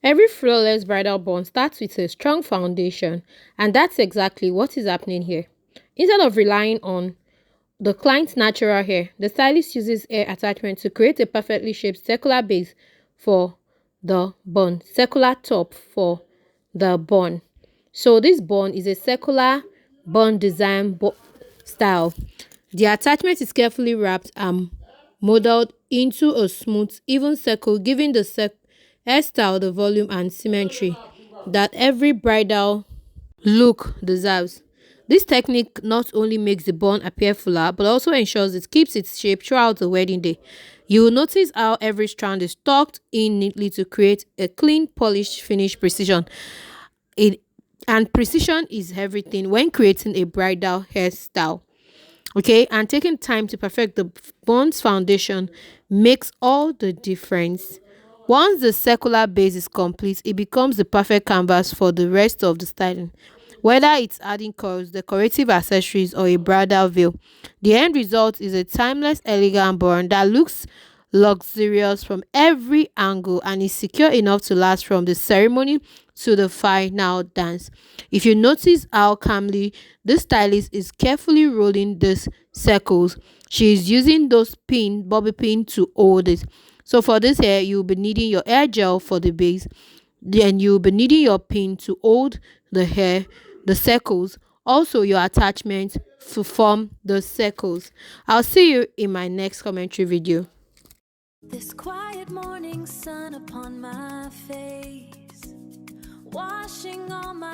Every flawless bridal bun starts with a strong foundation, and that's exactly what is happening here. Instead of relying on the client's natural hair, the stylist uses hair attachment to create a perfectly shaped circular base for the bun, circular top for the bun. So this bun is a circular bun design style. The attachment is carefully wrapped and molded into a smooth, even circle, giving the hairstyle the volume and symmetry that every bridal look deserves. This technique not only makes the bun appear fuller, but also ensures it keeps its shape throughout the wedding day. You will notice how every strand is tucked in neatly to create a clean, polished, finished precision. It, and precision is everything when creating a bridal hairstyle. Okay, and taking time to perfect the bun's foundation makes all the difference. Once the circular base is complete, it becomes the perfect canvas for the rest of the styling. Whether it's adding curls, decorative accessories, or a bridal veil, the end result is a timeless, elegant bun that looks luxurious from every angle and is secure enough to last from the ceremony to the final dance. If you notice how calmly the stylist is carefully rolling these circles, she is using those bobby pin to hold it. So for this hair, you'll be needing your hair gel for the base, then you'll be needing your pin to hold the hair, the circles, also your attachment to form the circles. I'll see you in my next commentary video. This quiet morning sun upon my face, washing all my